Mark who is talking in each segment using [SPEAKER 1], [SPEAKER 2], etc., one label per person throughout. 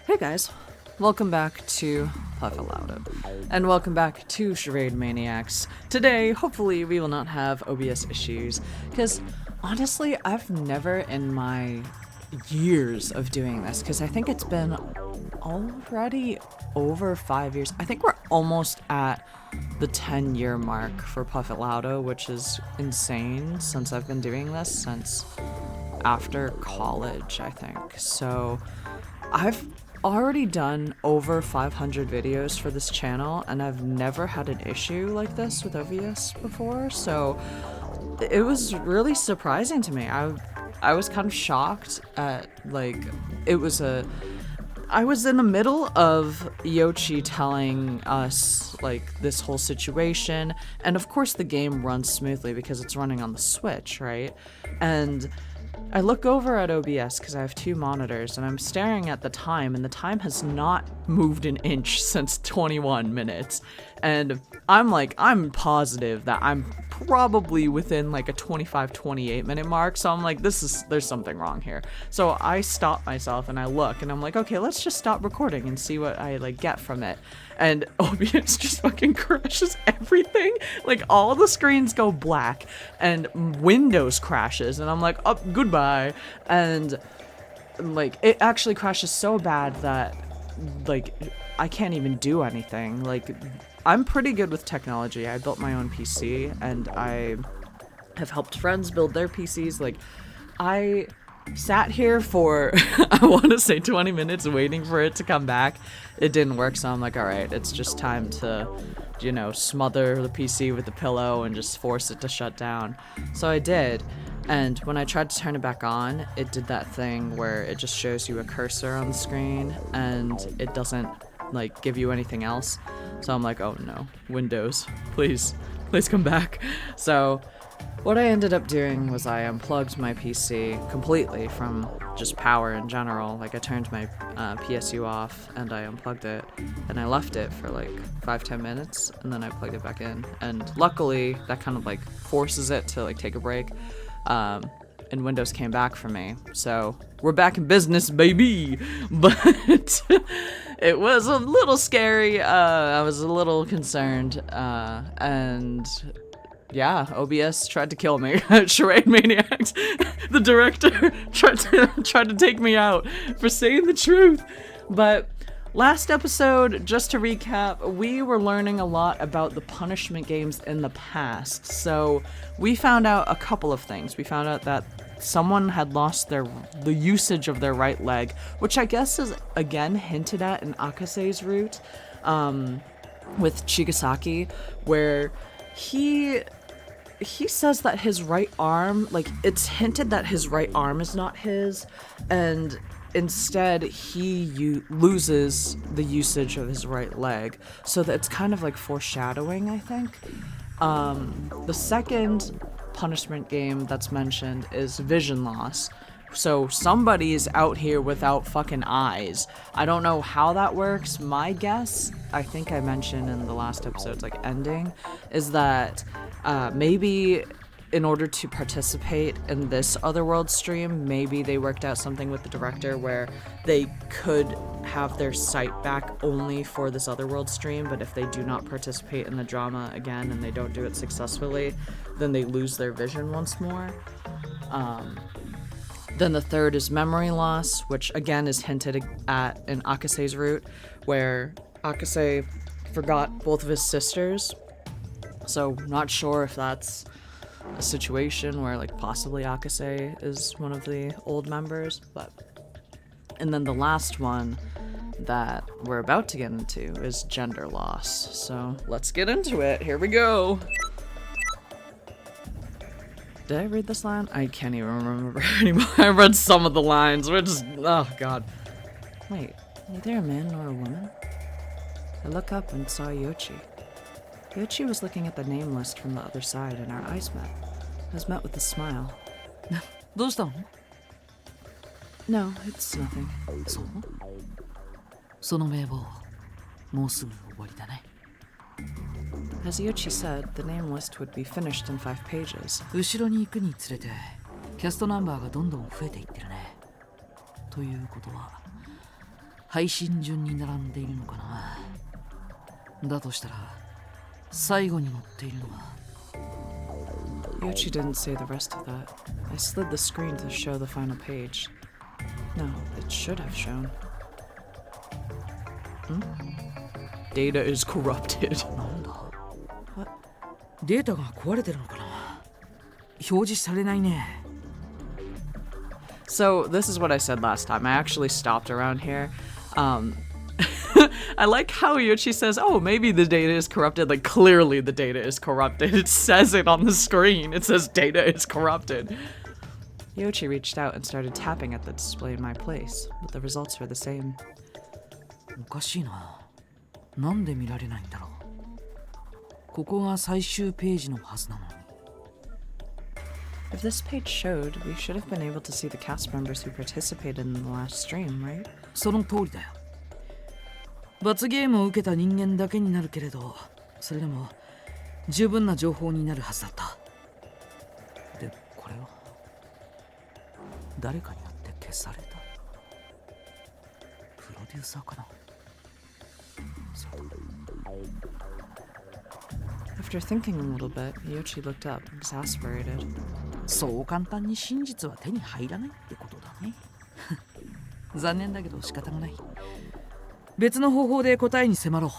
[SPEAKER 1] Hey guys, welcome back to Puff Aloud, and welcome back to Charade Maniacs. Today, hopefully, we will not have OBS issues, because honestly, I've never in my years of doing this, because I think it's been already over 5 years. I think we're almost at the 10-year mark for Puff Aloud, which is insane since I've been doing this since after college, I think. So I've already done over 500 videos for this channel, and I've never had an issue like this with OBS before, so it was really surprising to me. I was kind of shocked at, like, I was in the middle of Iochi telling us, like, this whole situation, and of course the game runs smoothly because it's running on the Switch, right? And I look over at OBS because I have two monitors, and I'm staring at the time, and the time has not moved an inch since 21 minutes. And I'm positive that I'm probably within like a 25-28 minute mark, so I'm like, there's something wrong here. So I stop myself and I look, and I'm like, okay, let's just stop recording and see what I get from it. And OBS just fucking crashes everything. Like, all the screens go black, and Windows crashes, and I'm like, oh, goodbye. And like, it actually crashes so bad that, like, I can't even do anything. Like, I'm pretty good with technology. I built my own PC, and I have helped friends build their PCs. Like, I sat here for, I want to say 20 minutes waiting for it to come back. It didn't work, so I'm like, alright, it's just time to, you know, smother the PC with a pillow and just force it to shut down. So I did, and when I tried to turn it back on, it did that thing where it just shows you a cursor on the screen, and it doesn't, like, give you anything else. So I'm like, oh no, Windows, please come back. So what I ended up doing was I unplugged my PC completely from just power in general. Like, I turned my PSU off, and I unplugged it, and I left it for like 5-10 minutes, and then I plugged it back in. And luckily, that kind of like forces it to like take a break. And Windows came back for me. So we're back in business, baby! But it was a little scary. I was a little concerned, and yeah, OBS tried to kill me. Charade Maniacs, the director, tried to take me out for saying the truth. But last episode, just to recap, we were learning a lot about the punishment games in the past. So we found out a couple of things. We found out that someone had lost the usage of their right leg, which I guess is again hinted at in Akase's route, with Chigasaki, where he says that his right arm, like, it's hinted that his right arm is not his, and instead he loses the usage of his right leg. So that it's kind of like foreshadowing, I think. The second punishment game that's mentioned is vision loss. So somebody is out here without fucking eyes. I don't know how that works. My guess, I think I mentioned in the last episode's like ending, is that maybe in order to participate in this Otherworld stream, maybe they worked out something with the director where they could have their sight back only for this Otherworld stream, but if they do not participate in the drama again and they don't do it successfully, then they lose their vision once more. Then the third is memory loss, which again is hinted at in Akase's route, where Akase forgot both of his sisters. So not sure if that's a situation where, like, possibly Akase is one of the old members, but... And then the last one that we're about to get into is gender loss. So let's get into it. Here we go. Did I read this line? I can't even remember anymore. I read some of the lines. We're just... Oh, God. Wait, neither a man nor a woman? I look up and saw Iochi. Iochi was looking at the name list from the other side, and our eyes met. I was met with a smile. No, it's nothing.
[SPEAKER 2] そうその名簿もうすぐ終わりだね
[SPEAKER 1] As Iochi said, the name list would be finished in 5 pages.
[SPEAKER 2] 後ろに行くにつれてキャストナンバーがどんどん増えていってるねということは配信順に並んでいるのかな。だとしたら最後に載っているのは
[SPEAKER 1] Iochi didn't say the rest of that. I slid the screen to show the final page. No, it should have shown. Data is corrupted.
[SPEAKER 2] なんだ
[SPEAKER 1] What?
[SPEAKER 2] データが壊れてるのかな。表示されないね。
[SPEAKER 1] So this is what I said last time. I actually stopped around here. I like how Iochi says, oh, maybe the data is corrupted. Like, clearly the data is corrupted. It says it on the screen. It says data is corrupted. Iochi reached out and started tapping at the display in my place, but the results were the same.
[SPEAKER 2] おかしいな。なんで見られないんだろう。ここが最終ページのはずなのに。
[SPEAKER 1] If this page showed, we should have been able to see the cast members who participated in the last stream, right?
[SPEAKER 2] その通りだよ。罰ゲームを受けた人間だけになるけれど、それでも十分な情報になるはずだった。で、これは誰かによって消された。プロデューサーかな。
[SPEAKER 1] After thinking a little bit, Iochi looked up, exasperated.
[SPEAKER 2] そう簡単に真実は手に入らないってことだね。残念だけど仕方がない。別の方法で答えに迫ろう。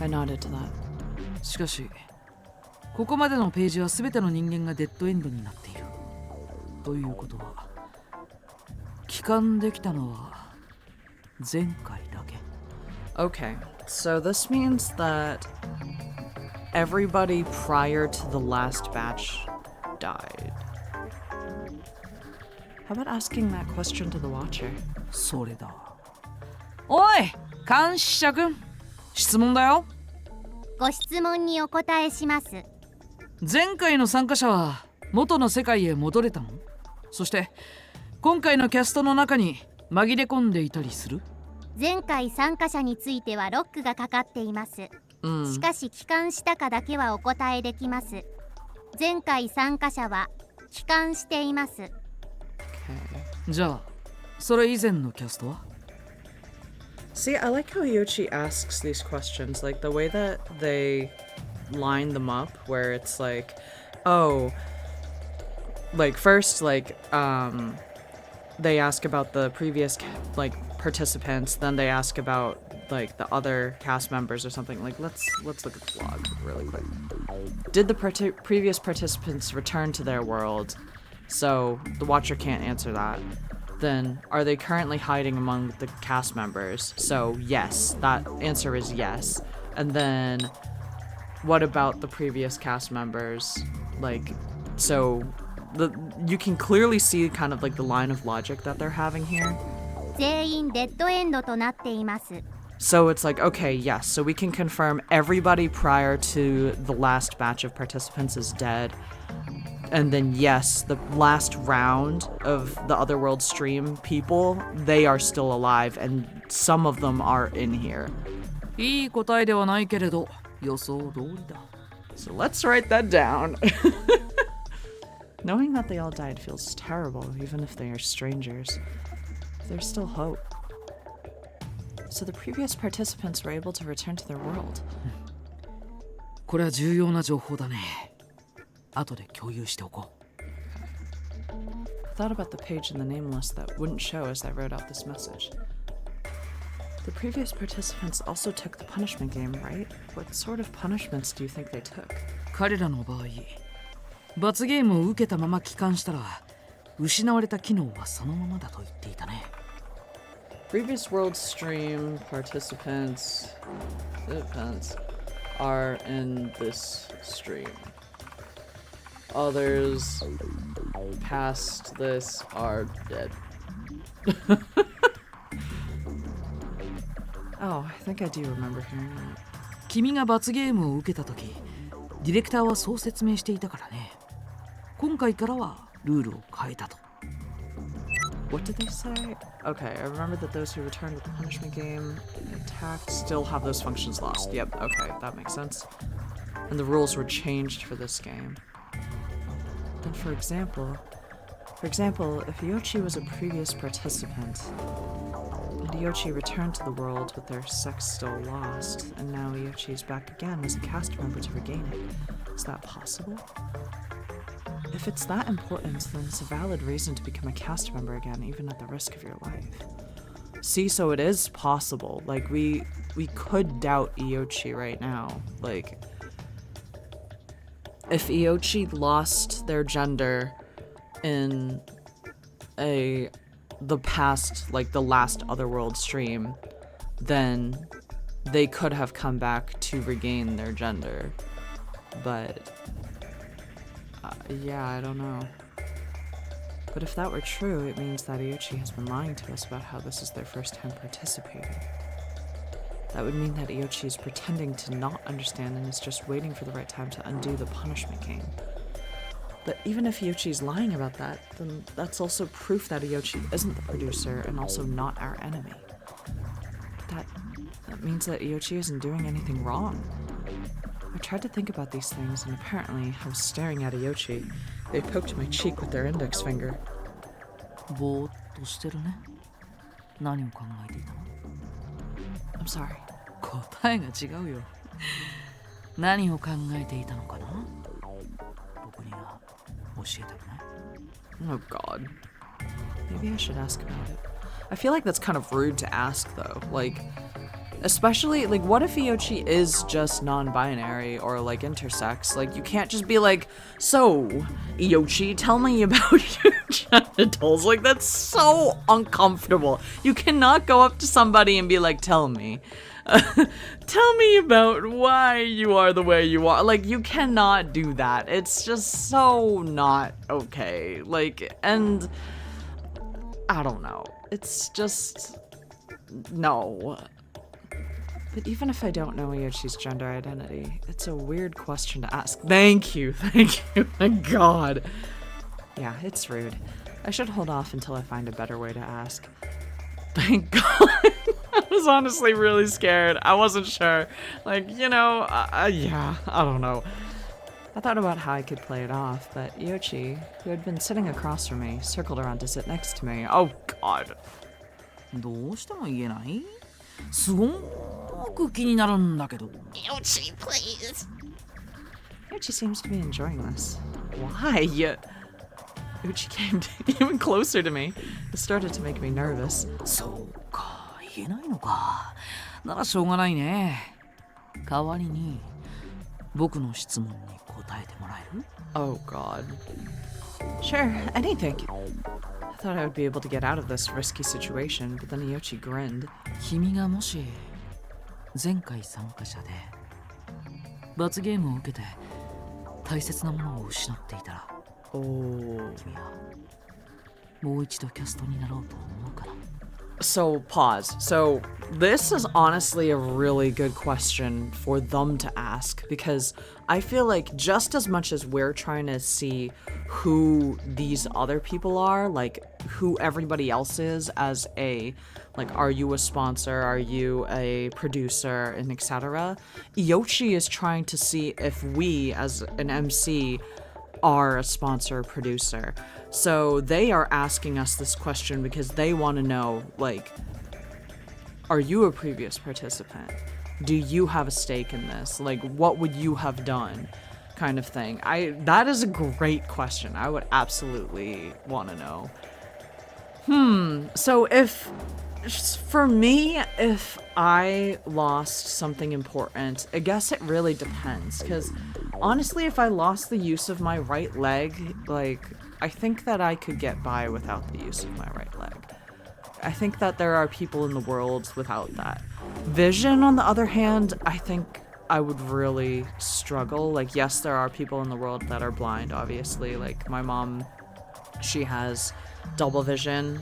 [SPEAKER 1] I nodded to that.
[SPEAKER 2] しかし、ここまでのページは全ての人間がデッドエンドになっている。ということは、帰還できたのは前回だけ。
[SPEAKER 1] Okay, so this means that everybody prior to the last batch died. How about asking that question to the watcher?
[SPEAKER 2] それだ。おい、監視者君、質問だよ。
[SPEAKER 3] ご質問にお答えします。
[SPEAKER 2] 前回の参加者は元の世界へ戻れたの？そして今回のキャストの中に紛れ込んでいたりする？
[SPEAKER 3] 前回参加者についてはロックがかかっています。しかし帰還したかだけはお答えできます。前回参加者は帰還しています。
[SPEAKER 1] Okay.
[SPEAKER 2] じゃあそれ以前のキャストは？
[SPEAKER 1] See, I like how Iochi asks these questions, like the way that they line them up, where it's like, oh, like first, like, they ask about the previous, like, participants, then they ask about, like, the other cast members or something. Like, let's look at the vlog really quick. Did the previous participants return to their world? So the watcher can't answer that. Then are they currently hiding among the cast members? So yes, that answer is yes. And then what about the previous cast members? Like, so you can clearly see kind of like the line of logic that they're having here.
[SPEAKER 3] 全員デッドエンドとなっています。
[SPEAKER 1] So it's like, okay, yes, so we can confirm everybody prior to the last batch of participants is dead. And then yes, the last round of the Otherworld stream people, they are still alive and some of them are in here.
[SPEAKER 2] いい答えではないけれど予想通りだ。
[SPEAKER 1] So let's write that down. Knowing that they all died feels terrible, even if they are strangers. There's still hope. So the previous participants were able to return to their world.
[SPEAKER 2] これは重要な情報だね。後で共有しておこう。
[SPEAKER 1] I thought about the page in the name list that wouldn't show as I wrote out this message. The previous participants also took the punishment game, right? What sort of punishments do you think they took?
[SPEAKER 2] 彼らの場合、罰ゲームを受けたまま帰還したら、失われた機能はそのままだと言っていたね。
[SPEAKER 1] Previous world stream participants are in this stream. Others past this are dead. Oh, I think I do remember hearing that.
[SPEAKER 2] 君が罰ゲームを受けた時、ディレクターはそう説明していたからね。今回からはルールを変えたと。
[SPEAKER 1] What did they say? Okay, I remember that those who returned to the punishment game and attacked still have those functions lost. Yep, okay, that makes sense. And the rules were changed for this game. Then for example, if Iochi was a previous participant, And Iochi returned to the world with their sex still lost, and now Iochi is back again as a cast member to regain it. Is that possible? If it's that important, then it's a valid reason to become a cast member again, even at the risk of your life. See, so it is possible. Like, we could doubt Iochi right now. Like, if Iochi lost their gender in the past, like the last Otherworld stream, then they could have come back to regain their gender. But yeah, I don't know. But if that were true, it means that Iochi has been lying to us about how this is their first time participating. That would mean that Iochi is pretending to not understand and is just waiting for the right time to undo the punishment game. But even if Iochi's lying about that, then that's also proof that Iochi isn't the producer and also not our enemy. But that means that Iochi isn't doing anything wrong. I tried to think about these things, and apparently I was staring at Iochi. They poked my cheek with their index finger.
[SPEAKER 2] ぼーっとしてるね。何を考えていたの？
[SPEAKER 1] I'm sorry.
[SPEAKER 2] 答えが違うよ。何を考えていたのかな？僕には教えたくない？
[SPEAKER 1] Oh god. Maybe I should ask about it. I feel like that's kind of rude to ask though. Like, especially, like, what if Iochi is just non-binary or like intersex? Like, you can't just be like, so, Iochi, tell me about your genitals. Like, that's so uncomfortable. You cannot go up to somebody and be like, tell me. Tell me about why you are the way you are. Like, you cannot do that. It's just so not okay. Like, and I don't know. It's just, no. But even if I don't know Iochi's gender identity, it's a weird question to ask. Thank you, thank God. Yeah, it's rude. I should hold off until I find a better way to ask. Thank God. I was honestly really scared. I wasn't sure. Like, you know, yeah, I don't know. I thought about how I could play it off, but Iochi, who had been sitting across from me, circled around to sit next to me. Oh, God.
[SPEAKER 2] どうしても言えない？すごく気になるんだけど。
[SPEAKER 3] Iochi, please.
[SPEAKER 1] Iochi seems to be enjoying this. Why? Iochi came even closer to me. It started to make me nervous.
[SPEAKER 2] そうか、言えないのか。ならしょうがないね。代わりに僕の質問に答えてもらえる？
[SPEAKER 1] Oh, God. Sure, anything. I thought I would be able to get out of this risky situation, but then Iochi grinned.
[SPEAKER 2] 君がもし前回参加者で罰ゲームを受けて大切なものを失っていたら、君はもう一度キャストになろうと思うかな？
[SPEAKER 1] So, pause. So, this is honestly a really good question for them to ask, because I feel like just as much as we're trying to see who these other people are, like who everybody else is as a, like, are you a sponsor, are you a producer, and etc. Iochi is trying to see if we as an MC are a sponsor or producer. So they are asking us this question because they want to know, like, are you a previous participant? Do you have a stake in this? Like, what would you have done? Kind of thing. That is a great question. I would absolutely want to know. So for me, if I lost something important, I guess it really depends, because honestly, if I lost the use of my right leg, like, I think that I could get by without the use of my right leg. I think that there are people in the world without that. Vision, on the other hand, I think I would really struggle. Like, yes, there are people in the world that are blind, obviously. Like, my mom, she has double vision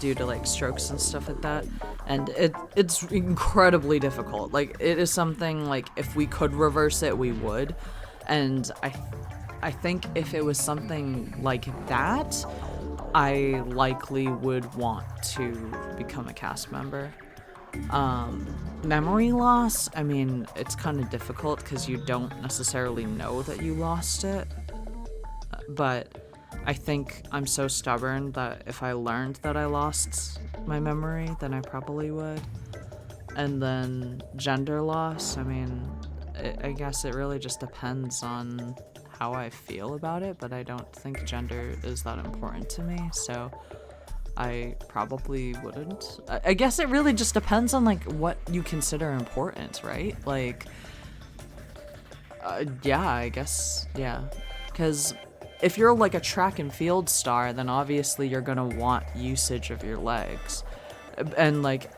[SPEAKER 1] due to like strokes and stuff like that, and it's incredibly difficult. Like, it is something, like, if we could reverse it, we would. And I think if it was something like that, I likely would want to become a cast member. Memory loss, I mean, it's kind of difficult because you don't necessarily know that you lost it, but I think I'm so stubborn that if I learned that I lost my memory, then I probably would. And then gender loss, I mean, I guess it really just depends on how I feel about it, but I don't think gender is that important to me, so I probably wouldn't. I guess it really just depends on like what you consider important, right? Like, yeah, I guess, yeah. Because if you're like a track and field star, then obviously you're gonna want usage of your legs. And like,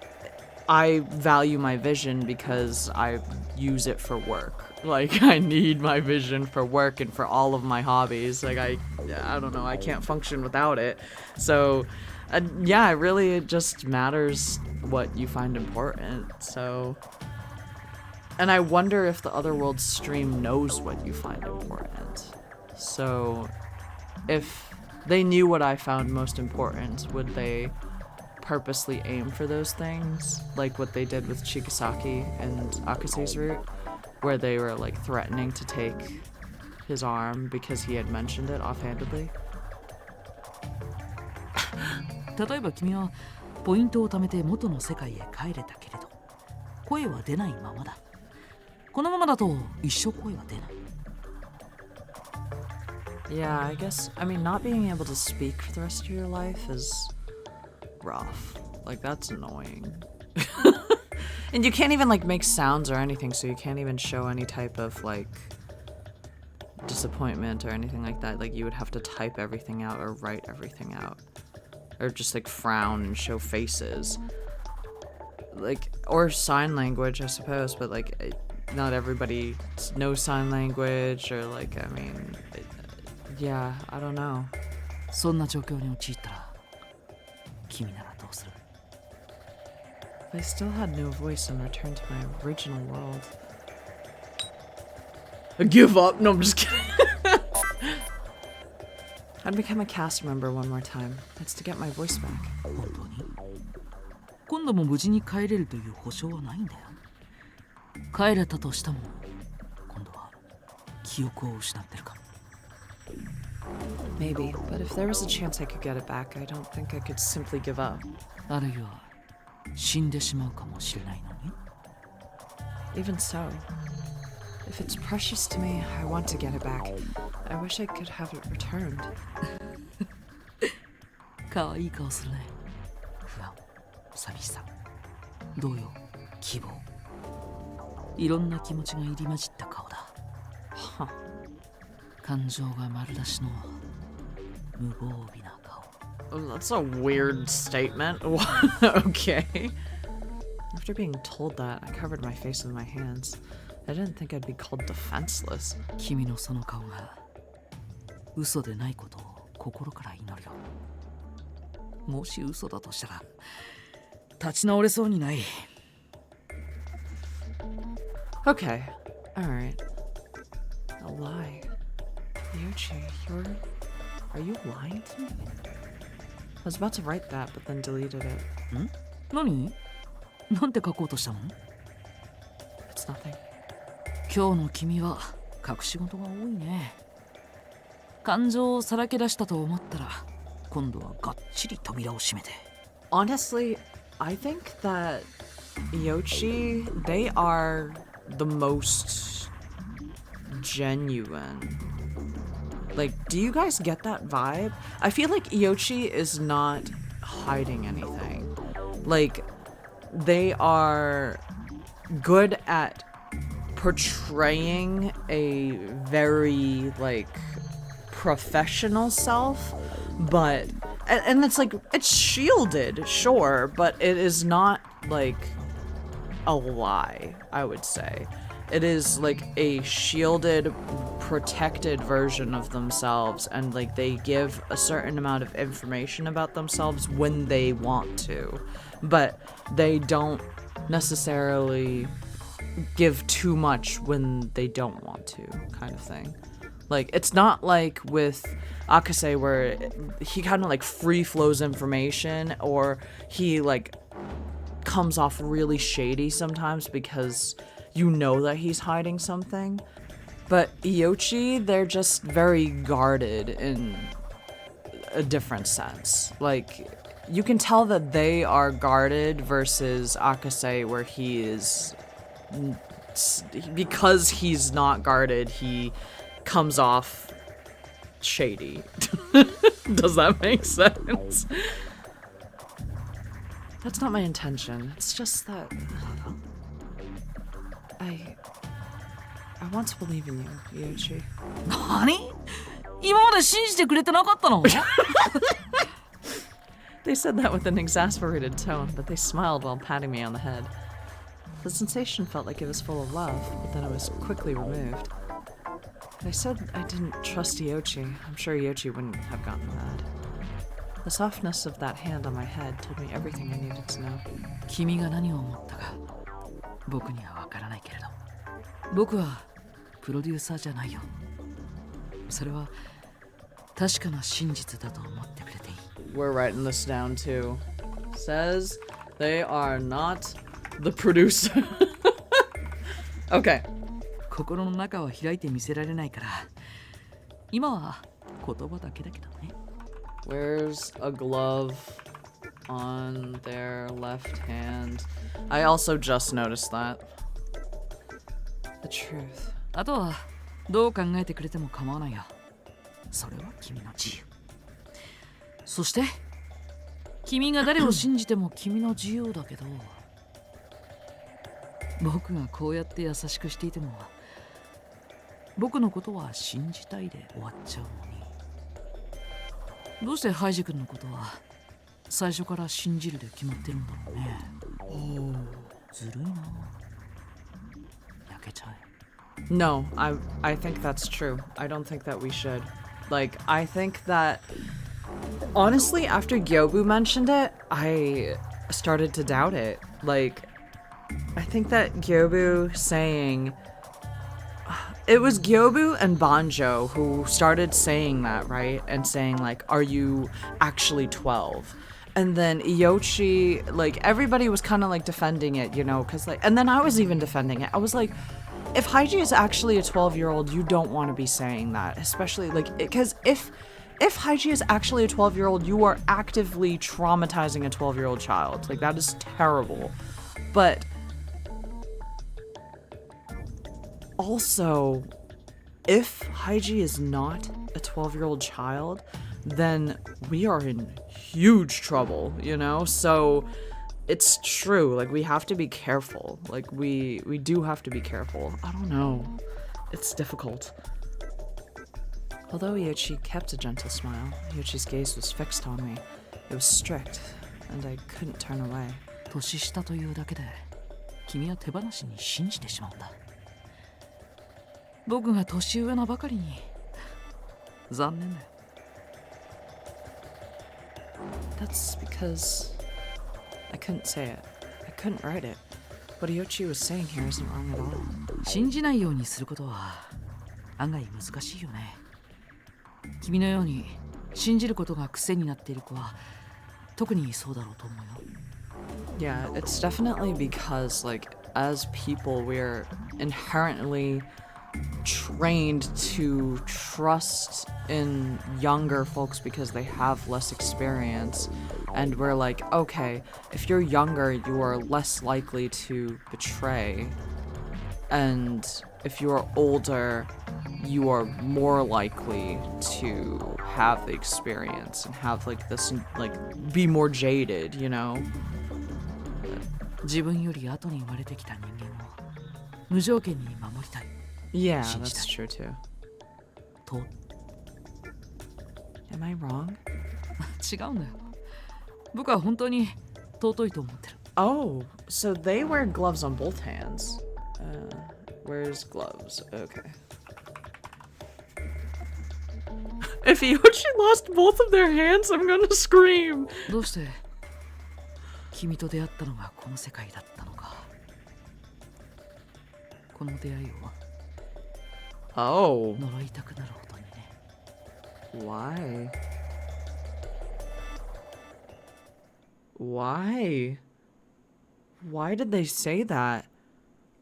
[SPEAKER 1] I value my vision because I use it for work. Like, I need my vision for work and for all of my hobbies. Like, I don't know, I can't function without it. So, yeah, it just matters what you find important. So, and I wonder if the Otherworld stream knows what you find important. So, if they knew what I found most important, would they purposely aim for those things, like what they did with Chigasaki and Akase's route, where they were like threatening to take his arm because he had mentioned it offhandedly?
[SPEAKER 2] 例えば君はポイントを貯めて元の世界へ帰れたけれど声は出ないままだ。このままだと一生声は出ない。
[SPEAKER 1] Yeah, I guess, I mean, not being able to speak for the rest of your life is rough. Like, that's annoying. And you can't even like make sounds or anything, so you can't even show any type of like disappointment or anything like that. Like, you would have to type everything out or write everything out, or just like frown and show faces, like, or sign language, I suppose, but like not everybody knows sign language, or like, I mean, yeah, I don't know.
[SPEAKER 2] そんな状況に陥ったら君ならどうする?
[SPEAKER 1] If I still had no voice and returned to my original world. I give up. No, I'm just kidding. I'd become a cast member one more time. That's to get my voice back.
[SPEAKER 2] 本当に? 今度も無事に帰れるという保証はないんだよ。帰れたとしても今度は記憶を失ってるかも。
[SPEAKER 1] Maybe, but if there was a chance I could get it back, I don't think I could simply give up.
[SPEAKER 2] あるいは死んでしまうかもしれないのに?
[SPEAKER 1] Even so, if it's precious to me, I want to get it back. I wish I could have it returned.
[SPEAKER 2] 可愛い顔するね。不安、寂しさ、動揺、希望。いろんな気持ちが入り混じった顔だ。
[SPEAKER 1] Huh.
[SPEAKER 2] 感情が丸出しの無防備な顔。
[SPEAKER 1] That's a weird statement. Okay. After being told that, I covered my face with my hands. I didn't think I'd be called defenseless.
[SPEAKER 2] 君のその顔が嘘でないことを心から祈るよ。もし嘘だとしたら立ち直れそうにない。
[SPEAKER 1] Okay. Alright. A lie. Iochi, are you lying to me? I was about to write that, but then deleted it.
[SPEAKER 2] ん? 何? なんて書こうとしたの?
[SPEAKER 1] It's nothing.
[SPEAKER 2] 今日の君は隠し事が多いね。感情をさらけ出したと思ったら今度はがっちり扉を閉めて。
[SPEAKER 1] Honestly, I think that Iochi, they are the most genuine. Like, do you guys get that vibe? I feel like Iochi is not hiding anything. Like, they are good at portraying a very, like, professional self, but, and it's like, it's shielded, sure, but it is not, like, a lie, I would say. It is like a shielded, protected version of themselves, and like they give a certain amount of information about themselves when they want to, but they don't necessarily give too much when they don't want to, kind of thing. Like, it's not like with Akase where he kind of like free flows information, or he like comes off really shady sometimes because you know that he's hiding something. But Iochi, they're just very guarded in a different sense. Like, you can tell that they are guarded versus Akase, where he is, because he's not guarded, he comes off shady. Does that make sense? That's not my intention. It's just that I want to believe in you, Iochi.
[SPEAKER 2] 何？今まで信じてくれてなかったの？
[SPEAKER 1] They said that with an exasperated tone, but they smiled while patting me on the head. The sensation felt like it was full of love, but then it was quickly removed. I said I didn't trust Iochi. I'm sure Iochi wouldn't have gotten mad. The softness of that hand on my head told me everything I needed to know.
[SPEAKER 2] 君が何を思ったか僕にはわからないけれど、僕はプロデューサーじゃないよ。それは確かな真実だと思ってくれていい。
[SPEAKER 1] We're writing this down too. Says they are not the producer. Okay.
[SPEAKER 2] 心の中は開いて見せられないから、今は言葉だけだけどね。
[SPEAKER 1] Where's a glove on their left hand? I also just noticed that. The truth.
[SPEAKER 2] あとはどう考えてくれても構わないよ。それは君の自由。そして君が誰を信じても君の自由だけど、僕がこうやって優しくしていても僕のことは信じたいで終わっちゃうのに、どうしてハイジ君のことは最初から信じるで決まってるんだろうね。ずるいな。焼けちゃえ。
[SPEAKER 1] No, I think that's true. I don't think that we should. Like, I think that honestly, after Gyobu mentioned it, I started to doubt it. Like, I think that Gyobu saying, it was Gyobu and Banjo who started saying that, right? And saying like, are you actually 12? And then Iochi, like, everybody was kind of like defending it, you know, because like, and then I was even defending it. I was like, if Haiji is actually a 12-year-old, you don't want to be saying that, especially like, because if Haiji is actually a 12-year-old, you are actively traumatizing a 12-year-old child. Like, that is terrible. But also, if Haiji is not a 12-year-old child, then we are in huge trouble, you know? So it's true, like, we have to be careful. Like, we do have to be careful. I don't know. It's difficult. Although Iochi kept a gentle smile, Iochi's gaze was fixed on me. It was strict, and I couldn't turn away.
[SPEAKER 2] 年下というだけで君は手放しに信じてしまうんだ。僕が年上なばかりに残念だよ。
[SPEAKER 1] That's because I couldn't say it. I couldn't write it. What Iochi was saying here isn't wrong at all.
[SPEAKER 2] 信じないようにすることは案外難しいよね。君のように信じることが癖になっている子は特にそうだろうと思うよ。
[SPEAKER 1] Yeah, it's definitely because, like, as people, we're inherently trained to trust in younger folks because they have less experience. And we're like, okay, if you're younger, you are less likely to betray. And if you're older, you are more likely to have the experience and have, like, this, like, be more jaded, you know?
[SPEAKER 2] 自分より後に生まれてきた人間を無条件に守りたい。
[SPEAKER 1] Yeah, that's true too.
[SPEAKER 2] と
[SPEAKER 1] Am I wrong?
[SPEAKER 2] 違うんだよ。僕は本当に尊いと思ってる。
[SPEAKER 1] Oh, so they wear gloves on both hands. Where's gloves? Okay. If Iochi lost both of their hands, I'm gonna scream.
[SPEAKER 2] どうして君と出会ったのがこの世界だったのか。この出会いを
[SPEAKER 1] Oh.
[SPEAKER 2] 呪いたくなるほどにね。
[SPEAKER 1] Why? Why did they say that?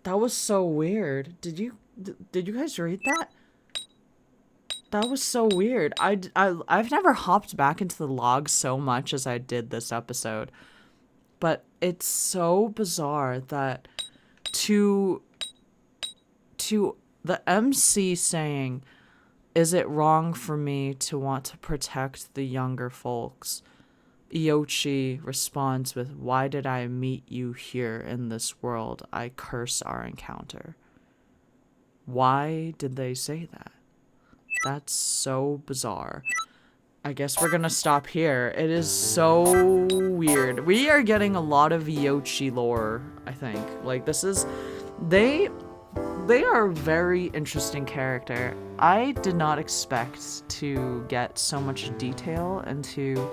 [SPEAKER 1] That was so weird. Did you guys read that? That was so weird. I've never hopped back into the logs so much as I did this episode. But it's so bizarre that to the MC saying, "Is it wrong for me to want to protect the younger folks?" Iochi responds with, "Why did I meet you here in this world? I curse our encounter." Why did they say that? That's so bizarre. I guess we're gonna stop here. It is so weird. We are getting a lot of Iochi lore, I think. Like, this is... They are a very interesting character. I did not expect to get so much detail into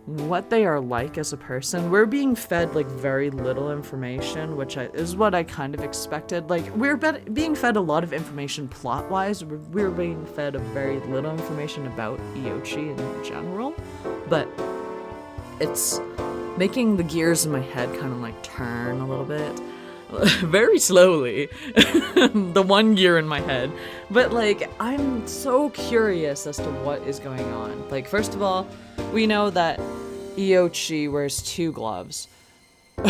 [SPEAKER 1] what they are like as a person. We're being fed like very little information, which is what I kind of expected. Like, we're being fed a lot of information plot-wise. We're being fed a very little information about Iochi in general, but it's making the gears in my head kind of like turn a little bit. Very slowly. The one gear in my head. But like, I'm so curious as to what is going on. Like, first of all, we know that Iochi wears 2 gloves. We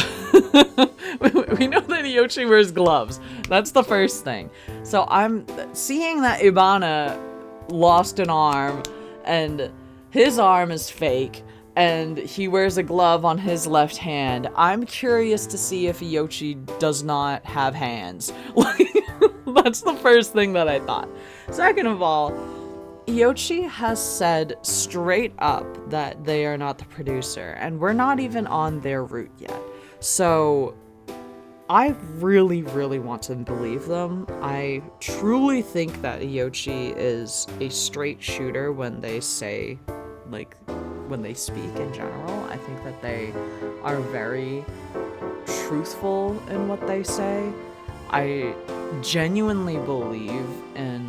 [SPEAKER 1] know that Iochi wears gloves. That's the first thing. So I'm seeing that Ibana lost an arm and his arm is fake and he wears a glove on his left hand. I'm curious to see if Iochi does not have hands. That's the first thing that I thought. Second of all, Iochi has said straight up that they are not the producer, and we're not even on their route yet. So I really, really want to believe them. I truly think that Iochi is a straight shooter when they say, like, when they speak in general. I think that they are very truthful in what they say. I genuinely believe in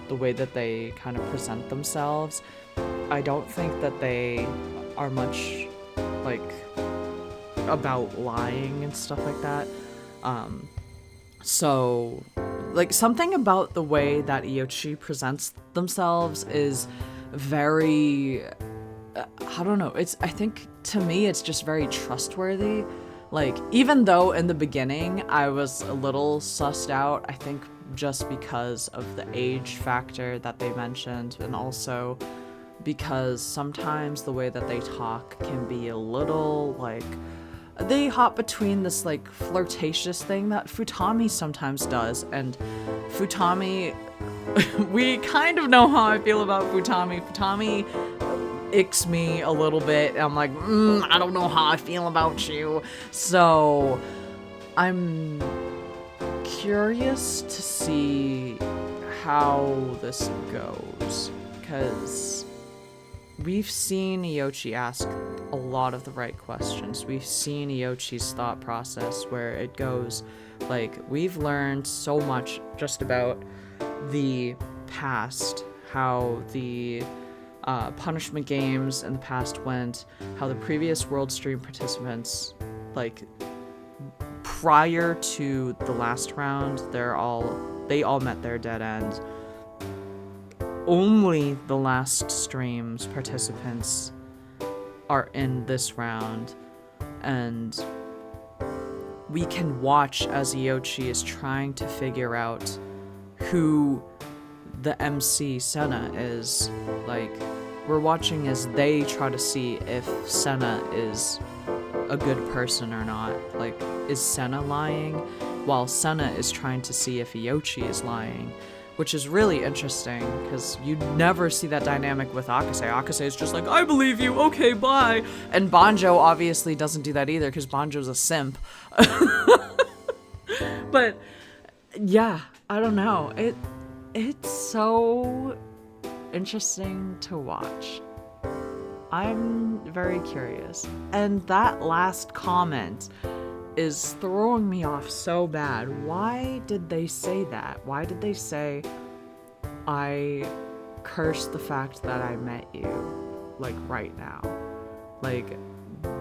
[SPEAKER 1] the way that they kind of present themselves. I don't think that they are much like about lying and stuff like that. So like something about the way that Iochi presents themselves is very I don't know, I think to me it's just very trustworthy. Like, even though in the beginning I was a little sussed out, I think just because of the age factor that they mentioned, and also because sometimes the way that they talk can be a little, like, they hop between this, like, flirtatious thing that Futami sometimes does, and Futami, we kind of know how I feel about Futami. Futami icks me a little bit. I'm like, I don't know how I feel about you. So I'm curious to see how this goes, because we've seen Iochi ask a lot of the right questions. We've seen Iochi's thought process where it goes, like, we've learned so much just about the past, how the punishment games in the past went, how the previous World Stream participants, like, prior to the last round, they all met their dead end. Only the last stream's participants are in this round, and we can watch as Iochi is trying to figure out who the MC Senna is. Like, we're watching as they try to see if Senna is a good person or not. Like, is Senna lying? While Senna is trying to see if Iochi is lying, which is really interesting, because you never see that dynamic with Akase. Akase is just like, I believe you, okay, bye. And Banjo obviously doesn't do that either, because Banjo's a simp. But, yeah, I don't know. It's so interesting to watch. I'm very curious. And that last comment is throwing me off so bad. Why did they say that? Why did they say, I curse the fact that I met you, like, right now? Like,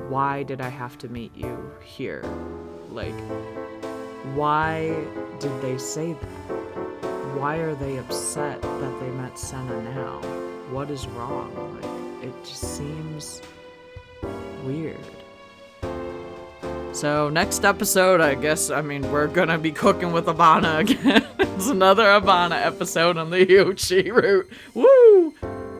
[SPEAKER 1] why did I have to meet you here? Like, why did they say that? why are they upset that they met Senna now? What is wrong? Like, it just seems weird. So next episode, I guess, I mean, we're gonna be cooking with Abana again. It's another Abana episode on the AUGH route. Woo!